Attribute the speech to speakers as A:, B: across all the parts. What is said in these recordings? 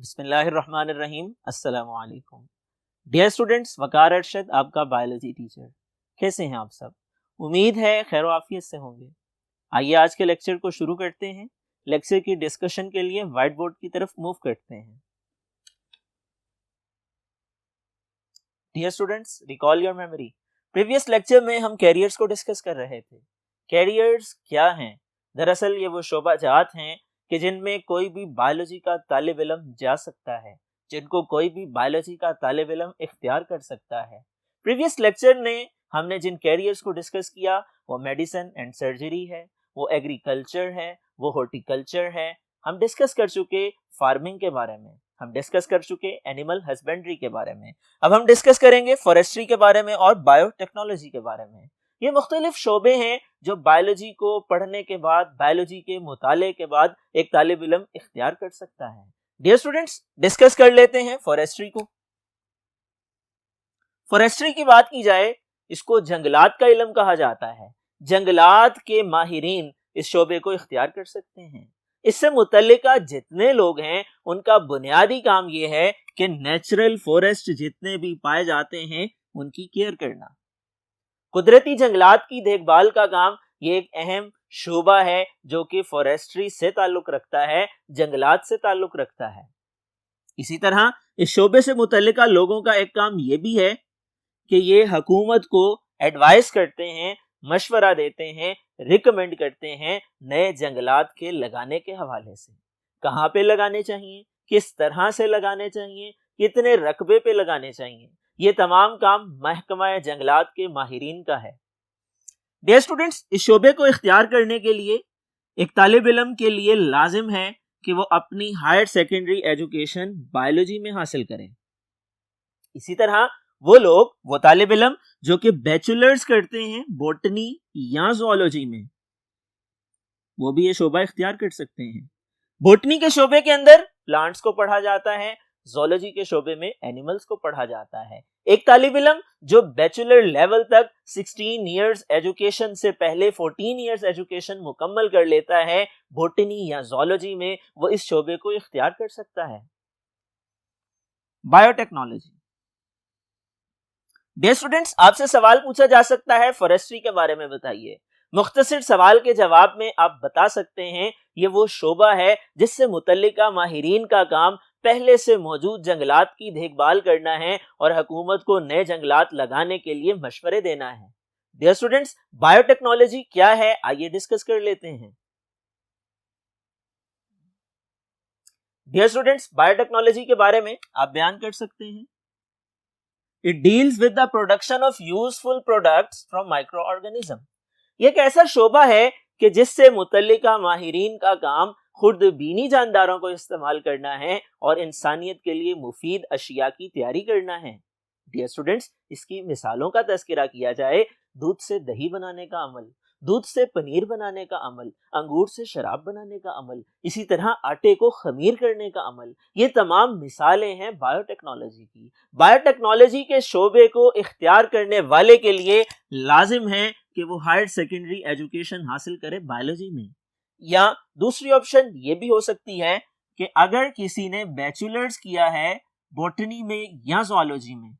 A: بسم اللہ الرحمن الرحیم۔ السلام علیکم ڈیئر اسٹوڈنٹس، وقار ارشد آپ کا بایولوجی ٹیچر۔ کیسے ہیں آپ سب؟ امید ہے خیر و عافیت سے ہوں گے۔ آئیے آج کے لیکچر کو شروع کرتے ہیں۔ لیکچر کی ڈسکشن کے لیے وائٹ بورڈ کی طرف موو کرتے ہیں۔ Dear students, recall your memory. Previous lecture میں ہم کیریئرز کو ڈسکس کر رہے تھے۔ کیریئرز کیا ہیں؟ دراصل یہ وہ شعبہ جات ہیں کہ جن میں کوئی بھی بایولوجی کا طالب علم جا سکتا ہے، جن کو کوئی بھی بایولوجی کا طالب علم اختیار کر سکتا ہے۔ پریویس لیکچر نے ہم نے جن کیریئرز کو ڈسکس کیا وہ میڈیسن اینڈ سرجری ہے، وہ ایگریکلچر ہے، وہ ہارٹیکلچر ہے۔ ہم ڈسکس کر چکے فارمنگ کے بارے میں، ہم ڈسکس کر چکے اینیمل ہسبینڈری کے بارے میں۔ اب ہم ڈسکس کریں گے فارسٹری کے بارے میں اور بایو ٹیکنالوجی کے بارے میں۔ یہ مختلف شعبے ہیں جو بایولوجی کو پڑھنے کے بعد، بایولوجی کے مطالعے کے بعد ایک طالب علم اختیار کر سکتا ہے۔ ڈیئر اسٹوڈنٹس، ڈسکس کر لیتے ہیں فارسٹری کو۔ فارسٹری کی بات کی جائے، اس کو جنگلات کا علم کہا جاتا ہے۔ جنگلات کے ماہرین اس شعبے کو اختیار کر سکتے ہیں۔ اس سے متعلقہ جتنے لوگ ہیں ان کا بنیادی کام یہ ہے کہ نیچرل فارسٹ جتنے بھی پائے جاتے ہیں ان کی کیئر کرنا۔ قدرتی جنگلات کی دیکھ بھال کا کام یہ ایک اہم شعبہ ہے جو کہ فارسٹری سے تعلق رکھتا ہے، جنگلات سے تعلق رکھتا ہے۔ اسی طرح اس شعبے سے متعلقہ لوگوں کا ایک کام یہ بھی ہے کہ یہ حکومت کو ایڈوائز کرتے ہیں، مشورہ دیتے ہیں، ریکمینڈ کرتے ہیں نئے جنگلات کے لگانے کے حوالے سے۔ کہاں پہ لگانے چاہیے، کس طرح سے لگانے چاہیے، کتنے رقبے پہ لگانے چاہیے، یہ تمام کام محکمہ جنگلات کے ماہرین کا ہے۔ ڈیئر اسٹوڈنٹس، اس شعبے کو اختیار کرنے کے لیے ایک طالب علم کے لیے لازم ہے کہ وہ اپنی ہائر سیکنڈری ایجوکیشن بایولوجی میں حاصل کریں۔ اسی طرح وہ طالب علم جو کہ بیچلرز کرتے ہیں بوٹنی یا زوالوجی میں، وہ بھی یہ شعبہ اختیار کر سکتے ہیں۔ بوٹنی کے شعبے کے اندر پلانٹس کو پڑھا جاتا ہے، زوالوجی کے شعبے میں اینیملز کو پڑھا جاتا ہے۔ ایک طالب علم جو بیچلر لیول تک 16 ایئرز ایجوکیشن سے پہلے 14 ایئرز ایجوکیشن مکمل کر لیتا ہے بوٹنی یا زوالوجی میں، وہ اس شعبے کو اختیار کر سکتا ہے۔ Bio technology. ڈیئر اسٹوڈنٹس، آپ سے سوال پوچھا جا سکتا ہے فارسٹری کے بارے میں بتائیے۔ مختصر سوال کے جواب میں آپ بتا سکتے ہیں یہ وہ شعبہ ہے جس سے متعلقہ ماہرین کا کام پہلے سے موجود جنگلات کی دیکھ بھال کرنا ہے اور حکومت کو نئے جنگلات لگانے کے لیے مشورے دینا ہے۔ ڈیئر اسٹوڈنٹس، بایو ٹیکنالوجی کیا ہے آئیے ڈسکس کر لیتے ہیں۔ ڈیئر اسٹوڈنٹس، بایو ٹیکنالوجی کے بارے میں آپ بیان کر سکتے ہیں۔ It deals with the production of useful products from microorganisms۔ یہ ایک ایسا شعبہ ہے کہ جس سے متعلقہ ماہرین کا کام خرد بینی جانداروں کو استعمال کرنا ہے اور انسانیت کے لیے مفید اشیاء کی تیاری کرنا ہے۔ ڈیئر اسٹوڈنٹس، اس کی مثالوں کا تذکرہ کیا جائے، دودھ سے دہی بنانے کا عمل، دودھ سے پنیر بنانے کا عمل، انگور سے شراب بنانے کا عمل، اسی طرح آٹے کو خمیر کرنے کا عمل، یہ تمام مثالیں ہیں بایو ٹیکنالوجی کی۔ بایو ٹیکنالوجی کے شعبے کو اختیار کرنے والے کے لیے لازم ہے کہ وہ ہائر سیکنڈری ایجوکیشن حاصل کرے بایولوجی میں، یا دوسری آپشن یہ بھی ہو سکتی ہے کہ اگر کسی نے بیچلرز کیا ہے بوٹنی میں یا زوالوجی میں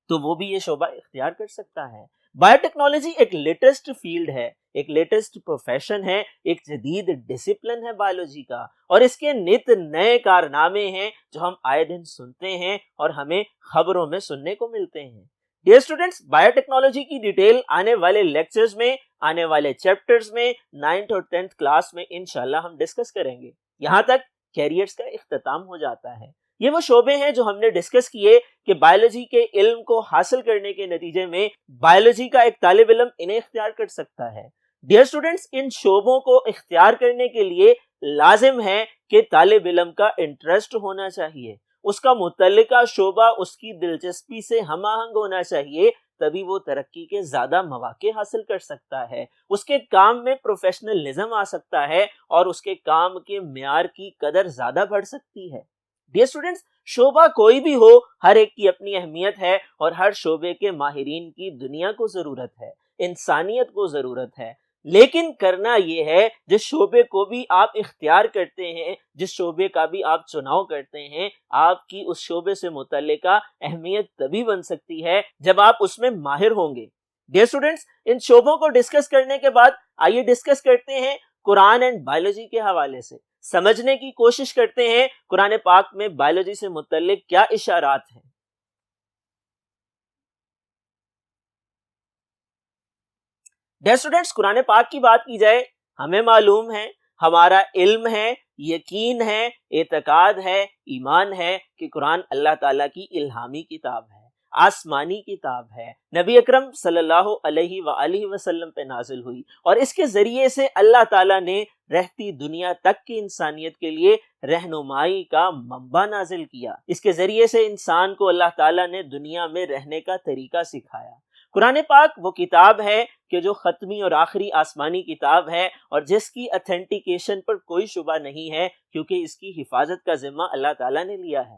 A: تو وہ بھی یہ شعبہ اختیار کر سکتا ہے۔ بایو ٹیکنالوجی ایک لیٹسٹ فیلڈ ہے، ایک لیٹسٹ پروفیشن ہے، ایک جدید ڈسپلن ہے بایولوجی کا، اور اس کے نت نئے کارنامے ہیں جو ہم آئے دن سنتے ہیں اور ہمیں خبروں میں سننے کو ملتے ہیں۔ ڈیئر اسٹوڈنٹس، بایو ٹیکنالوجی کی ڈیٹیل آنے والے لیکچرز میں، آنے والے چیپٹرز میں 9th اور 10th کلاس میں انشاءاللہ ہم ڈسکس کریں گے۔ یہاں تک کیریئرز کا اختتام ہو جاتا ہے۔ یہ وہ شعبے ہیں جو ہم نے ڈسکس کیے کہ بایولوجی کے علم کو حاصل کرنے کے نتیجے میں بایولوجی کا ایک طالب علم انہیں اختیار کر سکتا ہے۔ ڈیئر اسٹوڈنٹس، ان شعبوں کو اختیار کرنے کے لیے لازم ہے کہ طالب علم کا انٹرسٹ ہونا چاہیے، اس کا متعلقہ شعبہ اس کی دلچسپی سے ہم آہنگ ہونا چاہیے، تبھی وہ ترقی کے زیادہ مواقع حاصل کر سکتا ہے، اس کے کام میں پروفیشنلزم آ سکتا ہے اور اس کے کام کے معیار کی قدر زیادہ بڑھ سکتی ہے۔ ڈیئر اسٹوڈنٹس، شعبہ کوئی بھی ہو، ہر ایک کی اپنی اہمیت ہے اور ہر شعبے کے ماہرین کی دنیا کو ضرورت ہے، انسانیت کو ضرورت ہے۔ لیکن کرنا یہ ہے جس شعبے کو بھی آپ اختیار کرتے ہیں، جس شعبے کا بھی آپ چناؤ کرتے ہیں، آپ کی اس شعبے سے متعلقہ اہمیت تبھی بن سکتی ہے جب آپ اس میں ماہر ہوں گے۔ ڈیئر اسٹوڈنٹس، ان شعبوں کو ڈسکس کرنے کے بعد آئیے ڈسکس کرتے ہیں قرآن اینڈ بایولوجی کے حوالے سے، سمجھنے کی کوشش کرتے ہیں قرآن پاک میں بایولوجی سے متعلق کیا اشارات ہیں۔ ڈیئر اسٹوڈنٹس، قرآن پاک کی بات کی جائے، ہمیں معلوم ہے، ہمارا علم ہے، یقین ہے، اعتقاد ہے، ایمان ہے کہ قرآن اللہ تعالیٰ کی الہامی کتاب ہے، آسمانی کتاب ہے، نبی اکرم صلی اللہ علیہ وآلہ وسلم پہ نازل ہوئی، اور اس کے ذریعے سے اللہ تعالیٰ نے رہتی دنیا تک کی انسانیت کے لیے رہنمائی کا منبع نازل کیا۔ اس کے ذریعے سے انسان کو اللہ تعالیٰ نے دنیا میں رہنے کا طریقہ سکھایا۔ قرآن پاک وہ کتاب ہے کہ جو ختمی اور آخری آسمانی کتاب ہے، اور جس کی اتھینٹیکیشن پر کوئی شبہ نہیں ہے، کیونکہ اس کی حفاظت کا ذمہ اللہ تعالیٰ نے لیا ہے۔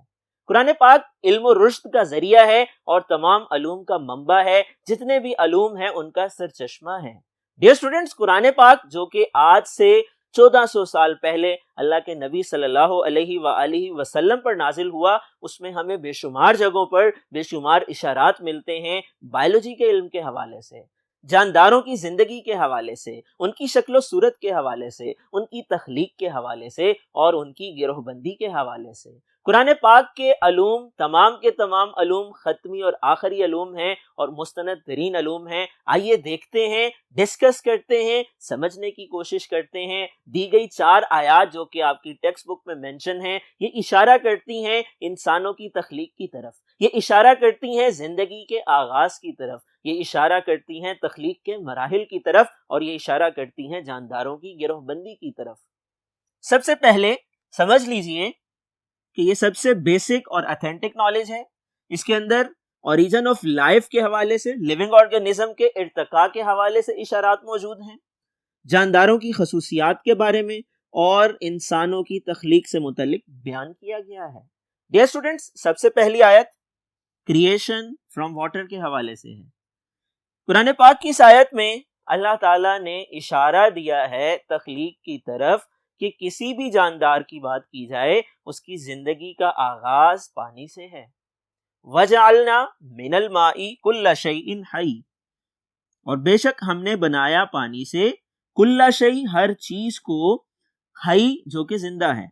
A: قرآن پاک علم و رشد کا ذریعہ ہے اور تمام علوم کا منبع ہے، جتنے بھی علوم ہیں ان کا سرچشمہ ہے۔ ڈیئر اسٹوڈنٹس، قرآن پاک جو کہ آج سے 1400 سال پہلے اللہ کے نبی صلی اللہ علیہ وآلہ وسلم پر نازل ہوا، اس میں ہمیں بے شمار جگہوں پر بے شمار اشارات ملتے ہیں بایولوجی کے علم کے حوالے سے، جانداروں کی زندگی کے حوالے سے، ان کی شکل و صورت کے حوالے سے، ان کی تخلیق کے حوالے سے، اور ان کی گروہ بندی کے حوالے سے۔ قرآن پاک کے علوم تمام کے تمام علوم ختمی اور آخری علوم ہیں اور مستند ترین علوم ہیں۔ آئیے دیکھتے ہیں، ڈسکس کرتے ہیں، سمجھنے کی کوشش کرتے ہیں۔ دی گئی 4 آیات جو کہ آپ کی ٹیکسٹ بک میں مینشن ہیں، یہ اشارہ کرتی ہیں انسانوں کی تخلیق کی طرف، یہ اشارہ کرتی ہیں زندگی کے آغاز کی طرف، یہ اشارہ کرتی ہیں تخلیق کے مراحل کی طرف، اور یہ اشارہ کرتی ہیں جانداروں کی گروہ بندی کی طرف۔ سب سے پہلے سمجھ لیجئے کہ یہ سب سے بیسک اور اتھینٹک نالج ہے۔ اس کے اندر اوریجن آف لائف کے حوالے سے، لیونگ آرگنزم کے ارتقاء کے حوالے سے اشارات موجود ہیں، جانداروں کی خصوصیات کے بارے میں اور انسانوں کی تخلیق سے متعلق بیان کیا گیا ہے۔ ڈیئر اسٹوڈنٹس، سب سے پہلی آیت کریشن فرام واٹر کے حوالے سے ہے۔ قرآن پاک کی اس آیت میں اللہ تعالیٰ نے اشارہ دیا ہے تخلیق کی طرف کہ کسی بھی جاندار کی بات کی جائے، اس کی زندگی کا آغاز پانی سے ہے۔ وَجَعَلْنَا مِنَ الْمَاءِ كُلَّ شَيْءٍ حَيٍّ، اور بے شک ہم نے بنایا پانی سے کل شیء، ہر چیز کو، حی جو کہ زندہ ہے۔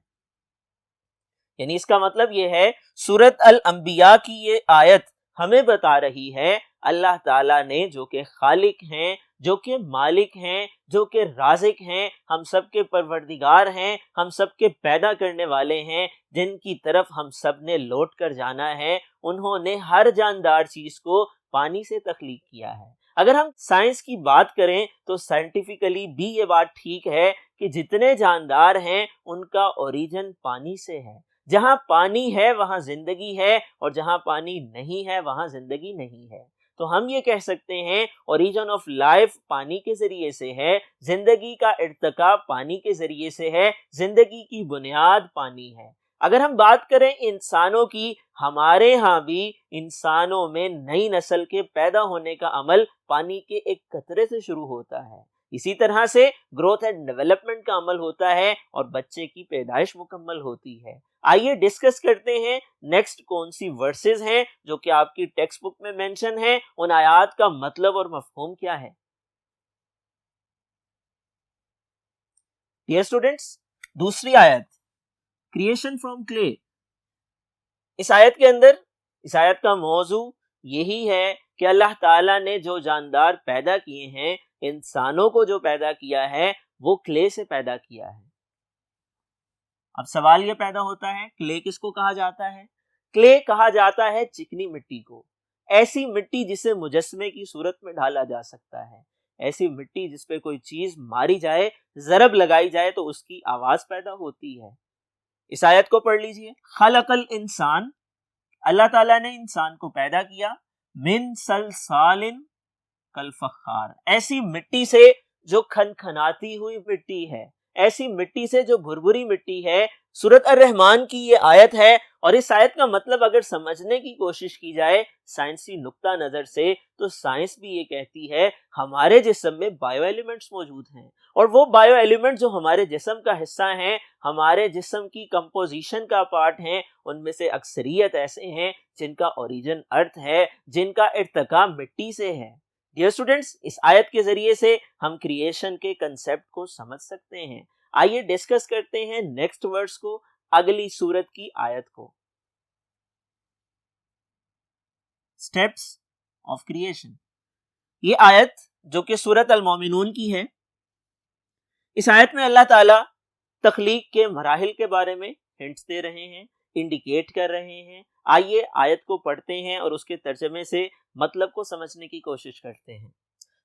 A: یعنی اس کا مطلب یہ ہے سورۃ الانبیاء کی یہ آیت ہمیں بتا رہی ہے اللہ تعالیٰ نے جو کہ خالق ہیں، جو کہ مالک ہیں، جو کہ رازق ہیں، ہم سب کے پروردگار ہیں، ہم سب کے پیدا کرنے والے ہیں، جن کی طرف ہم سب نے لوٹ کر جانا ہے، انہوں نے ہر جاندار چیز کو پانی سے تخلیق کیا ہے۔ اگر ہم سائنس کی بات کریں تو سائنٹیفکلی بھی یہ بات ٹھیک ہے کہ جتنے جاندار ہیں ان کا اوریجن پانی سے ہے۔ جہاں پانی ہے وہاں زندگی ہے، اور جہاں پانی نہیں ہے وہاں زندگی نہیں ہے۔ تو ہم یہ کہہ سکتے ہیں اوریجن آف لائف پانی کے ذریعے سے ہے، زندگی کا ارتقاء پانی کے ذریعے سے ہے، زندگی کی بنیاد پانی ہے۔ اگر ہم بات کریں انسانوں کی، ہمارے ہاں بھی انسانوں میں نئی نسل کے پیدا ہونے کا عمل پانی کے ایک قطرے سے شروع ہوتا ہے۔ اسی طرح سے گروتھ اینڈ ڈیولپمنٹ کا عمل ہوتا ہے اور بچے کی پیدائش مکمل ہوتی ہے۔ آئیے ڈسکس کرتے ہیں نیکسٹ کون سی ورسز ہیں جو کہ آپ کی ٹیکسٹ بک میں مینشن ہیں، ان آیات کا مطلب اور مفہوم کیا ہے۔ ڈیئر اسٹوڈنٹس، دوسری آیت کریشن فرام کلے۔ اس آیت کے اندر، اس آیت کا موضوع یہی ہے کہ اللہ تعالیٰ نے جو جاندار پیدا کیے ہیں، انسانوں کو جو پیدا کیا ہے وہ کلے سے پیدا کیا ہے۔ اب سوال یہ پیدا ہوتا ہے کلے کس کو کہا جاتا ہے؟ کلے کہا جاتا ہے چکنی مٹی کو، ایسی مٹی جسے مجسمے کی صورت میں ڈھالا جا سکتا ہے، ایسی مٹی جس پہ کوئی چیز ماری جائے، ضرب لگائی جائے تو اس کی آواز پیدا ہوتی ہے۔ اس آیت کو پڑھ لیجئے، خلق الانسان، اللہ تعالیٰ نے انسان کو پیدا کیا، من صلصال کالفخار، ایسی مٹی سے جو کھنکھناتی ہوئی مٹی ہے، ایسی مٹی سے جو بھربھری مٹی ہے. سورۃ الرحمن کی یہ آیت ہے اور اس آیت کا مطلب اگر سمجھنے کی کوشش کی جائے سائنسی نقطہ نظر سے تو سائنس بھی یہ کہتی ہے ہمارے جسم میں بائیو ایلیمنٹس موجود ہیں اور وہ بائیو ایلیمنٹ جو ہمارے جسم کا حصہ ہیں, ہمارے جسم کی کمپوزیشن کا پارٹ ہیں, ان میں سے اکثریت ایسے ہیں جن کا اوریجن ارتھ ہے, جن کا ارتقا مٹی سے ہے. ڈیئر اسٹوڈنٹس, اس آیت کے ذریعے سے ہم کریشن کے کنسیپٹ کو سمجھ سکتے ہیں. آئیے ڈسکس کرتے ہیں نیکسٹ ورڈز کو, اگلی سورت کی آیت کو. Steps of creation. یہ آیت جو کہ سورت المومنون کی ہے, اس آیت میں اللہ تعالیٰ تخلیق کے مراحل کے بارے میں ہنٹس دے رہے ہیں, انڈیکیٹ کر رہے ہیں. آئیے آیت کو پڑھتے ہیں اور اس کے ترجمے سے مطلب کو سمجھنے کی کوشش کرتے ہیں.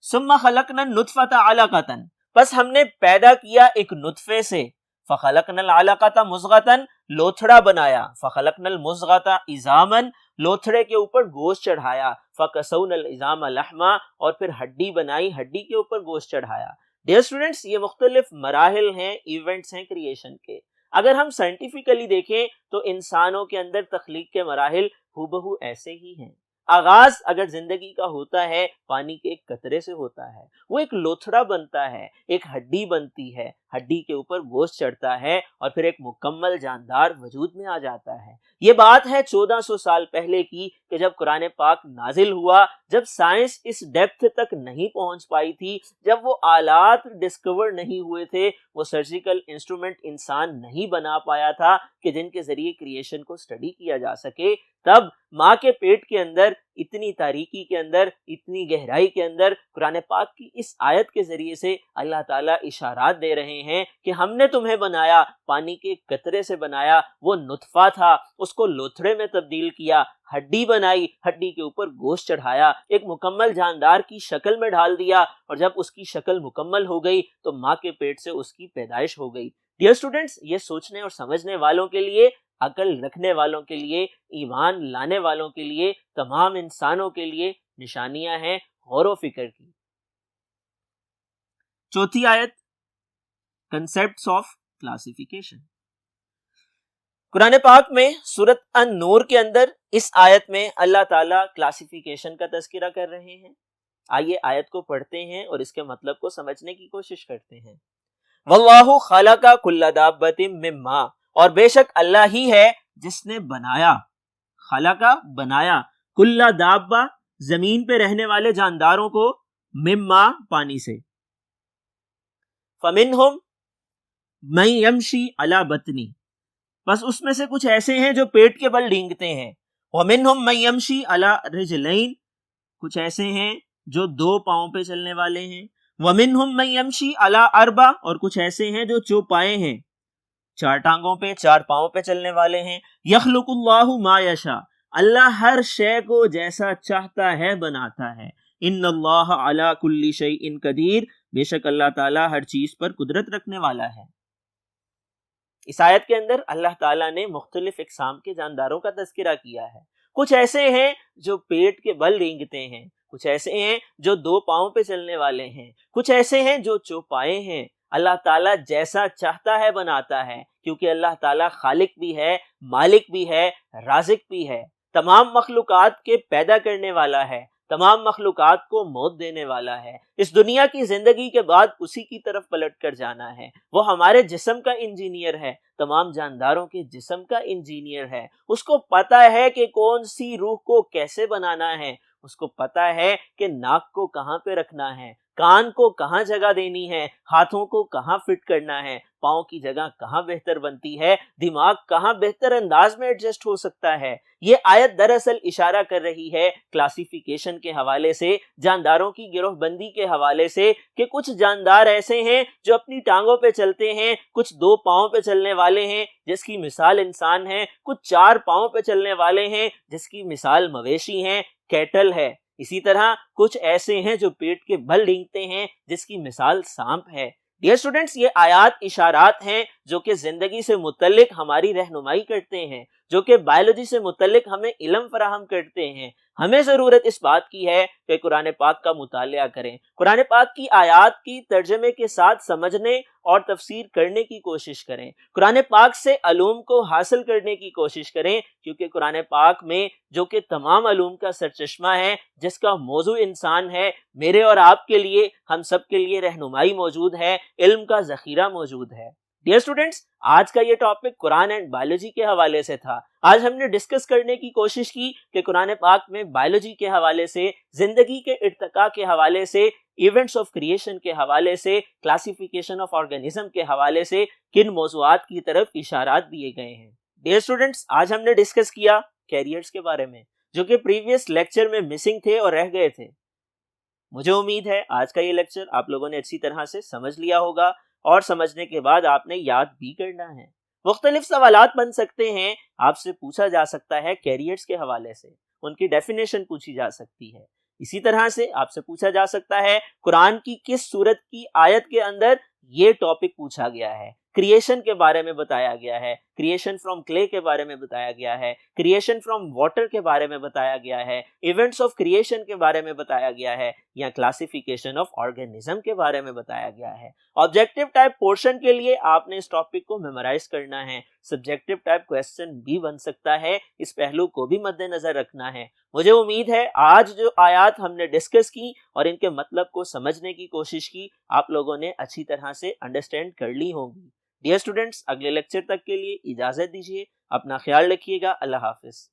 A: ثم خلقنا النطفة علقة, بس ہم نے پیدا کیا ایک نطفے سے. فخلقنا العلقة مضغة, لوتھڑا بنایا. فخلقنا المضغة عظاما, لوتھڑے کے اوپر گوشت چڑھایا. فکسونا العظام لحما, اور پھر ہڈی بنائی, ہڈی کے اوپر گوشت چڑھایا. ڈیئر اسٹوڈنٹس, یہ مختلف مراحل ہیں, ایونٹس ہیں کریشن کے. اگر ہم سائنٹیفکلی دیکھیں تو انسانوں کے اندر تخلیق کے مراحل ہو بہو ایسے ہی ہیں. آغاز اگر زندگی کا ہوتا ہے پانی کے ایک قطرے سے ہوتا ہے, وہ ایک لوتھڑا بنتا ہے, ایک ہڈی بنتی ہے, ہڈی کے اوپر گوشت چڑھتا ہے اور پھر ایک مکمل جاندار وجود میں آ جاتا ہے. یہ بات ہے 1400 سال پہلے کی کہ جب قرآن پاک نازل ہوا, جب سائنس اس ڈیپتھ تک نہیں پہنچ پائی تھی, جب وہ آلات ڈسکور نہیں ہوئے تھے, وہ سرجیکل انسٹرومنٹ انسان نہیں بنا پایا تھا کہ جن کے ذریعے کریشن کو اسٹڈی کیا جا سکے, تب ماں کے پیٹ کے اندر اتنی تاریکی کے اندر, اتنی گہرائی کے اندر قرآن پاک کی اس آیت کے ذریعے سے اللہ تعالیٰ اشارات دے رہے ہیں کہ ہم نے تمہیں بنایا, پانی کے قطرے سے بنایا, وہ نطفہ تھا, اس کو لوتھڑے میں تبدیل کیا, ہڈی بنائی, ہڈی کے اوپر گوشت چڑھایا, ایک مکمل جاندار کی شکل میں ڈال دیا, اور جب اس کی شکل مکمل ہو گئی تو ماں کے پیٹ سے اس کی پیدائش ہو گئی. ڈیئر اسٹوڈنٹس, یہ سوچنے اور سمجھنے والوں کے لیے, عقل رکھنے والوں کے لیے, ایمان لانے والوں کے لیے, تمام انسانوں کے لیے نشانیاں ہیں غور و فکر کی. چوتھی آیت, کنسیپٹس آف کلاسیفیکیشن. قرآن پاک میں سورۃ النور کے اندر اس آیت میں اللہ تعالیٰ کلاسیفیکیشن کا تذکرہ کر رہے ہیں. آئیے آیت کو پڑھتے ہیں اور اس کے مطلب کو سمجھنے کی کوشش کرتے ہیں. واللہ خلق کل دابۃ من ماء, اور بے شک اللہ ہی ہے جس نے بنایا, خلقہ بنایا, کل دابہ زمین پہ رہنے والے جانداروں کو, من ماء پانی سے. فمنہم من یمشی علی بطنی, بس اس میں سے کچھ ایسے ہیں جو پیٹ کے بل ڈینگتے ہیں. ومنہم من یمشی علی رجلین, کچھ ایسے ہیں جو 2 پاؤں پہ چلنے والے ہیں. ومنہم من یمشی علی اربع, اور کچھ ایسے ہیں جو چوپائے ہیں, 4 ٹانگوں پہ 4 پاؤں پہ چلنے والے ہیں. یخلق اللہ ما یشاء, اللہ ہر شے کو جیسا چاہتا ہے بناتا ہے. ان اللہ علی کل شیء قدیر, بے شک اللہ تعالیٰ ہر چیز پر قدرت رکھنے والا ہے. اس آیت کے اندر اللہ تعالیٰ نے مختلف اقسام کے جانداروں کا تذکرہ کیا ہے. کچھ ایسے ہیں جو پیٹ کے بل رینگتے ہیں, کچھ ایسے ہیں جو 2 پاؤں پہ چلنے والے ہیں, کچھ ایسے ہیں جو چوپائے ہیں. اللہ تعالیٰ جیسا چاہتا ہے بناتا ہے, کیونکہ اللہ تعالیٰ خالق بھی ہے, مالک بھی ہے, رازق بھی ہے, تمام مخلوقات کے پیدا کرنے والا ہے, تمام مخلوقات کو موت دینے والا ہے. اس دنیا کی زندگی کے بعد اسی کی طرف پلٹ کر جانا ہے. وہ ہمارے جسم کا انجینئر ہے, تمام جانداروں کے جسم کا انجینئر ہے. اس کو پتا ہے کہ کون سی روح کو کیسے بنانا ہے, اس کو پتا ہے کہ ناک کو کہاں پہ رکھنا ہے, کان کو کہاں جگہ دینی ہے, ہاتھوں کو کہاں فٹ کرنا ہے, پاؤں کی جگہ کہاں بہتر بنتی ہے, دماغ کہاں بہتر انداز میں ایڈجسٹ ہو سکتا ہے. یہ آیت دراصل اشارہ کر رہی ہے کلاسیفیکیشن کے حوالے سے, جانداروں کی گروہ بندی کے حوالے سے, کہ کچھ جاندار ایسے ہیں جو اپنی ٹانگوں پہ چلتے ہیں, کچھ 2 پاؤں پہ چلنے والے ہیں جس کی مثال انسان ہے, کچھ 4 پاؤں پہ چلنے والے ہیں جس کی مثال مویشی ہیں, کیٹل ہے. اسی طرح کچھ ایسے ہیں جو پیٹ کے بل رینگتے ہیں جس کی مثال سانپ ہے. ڈیئر اسٹوڈنٹس, یہ آیات اشارات ہیں جو کہ زندگی سے متعلق ہماری رہنمائی کرتے ہیں, جو کہ بایولوجی سے متعلق ہمیں علم فراہم کرتے ہیں. ہمیں ضرورت اس بات کی ہے کہ قرآن پاک کا مطالعہ کریں، قرآن پاک کی آیات کی ترجمے کے ساتھ سمجھنے اور تفسیر کرنے کی کوشش کریں، قرآن پاک سے علوم کو حاصل کرنے کی کوشش کریں، کیونکہ قرآن پاک میں جو کہ تمام علوم کا سرچشمہ ہے، جس کا موضوع انسان ہے، میرے اور آپ کے لیے، ہم سب کے لیے رہنمائی موجود ہے، علم کا ذخیرہ موجود ہے۔ ڈیئر اسٹوڈنٹس، آج کا یہ ٹاپک قرآن اینڈ بایولوجی کے حوالے سے تھا۔ آج ہم نے ڈسکس کرنے کی کوشش کی کہ قرآن پاک میں بایولوجی کے حوالے سے، زندگی کے ارتقاء کے حوالے سے، ایونٹس آف کریشن کے حوالے سے، کلاسیفیکیشن آف آرگنزم کے حوالے سے کن موضوعات کی طرف اشارات دیے گئے ہیں۔ ڈیئر اسٹوڈنٹس، آج ہم نے ڈسکس کیا کیریئرز کے بارے میں، جو کہ پریویس لیکچر میں مسنگ تھے اور رہ گئے تھے۔ مجھے امید ہے آج کا یہ لیکچر آپ لوگوں نے اچھی طرح سے سمجھ لیا ہوگا، اور سمجھنے کے بعد آپ نے یاد بھی کرنا ہے۔ مختلف سوالات بن سکتے ہیں، آپ سے پوچھا جا سکتا ہے کیریئرز کے حوالے سے، ان کی ڈیفینیشن پوچھی جا سکتی ہے۔ اسی طرح سے آپ سے پوچھا جا سکتا ہے قرآن کی کس سورت کی آیت کے اندر یہ ٹاپک پوچھا گیا ہے، کریشن کے بارے میں بتایا گیا ہے، کریشن فرام کلے کے بارے میں بتایا گیا ہے، کریشن فرام واٹر کے بارے میں بتایا گیا ہے، ایونٹس آف کریشن کے بارے میں بتایا گیا ہے، یا کلاسیفیکیشن آف آرگنزم کے بارے میں بتایا گیا ہے۔ آبجیکٹو ٹائپ پورشن کے لیے آپ نے اس ٹاپک کو میمورائز کرنا ہے، سبجیکٹو ٹائپ کویسچن بھی بن سکتا ہے، اس پہلو کو بھی مد نظر رکھنا ہے۔ مجھے امید ہے آج جو آیات ہم نے ڈسکس کی اور ان کے مطلب کو سمجھنے کی کوشش کی، آپ لوگوں نے اچھی طرح سے انڈرسٹینڈ کر لی ہوگی۔ ڈیئر اسٹوڈنٹس، اگلے لیکچر تک کے لیے اجازت دیجیے، اپنا خیال رکھیے گا، اللہ حافظ۔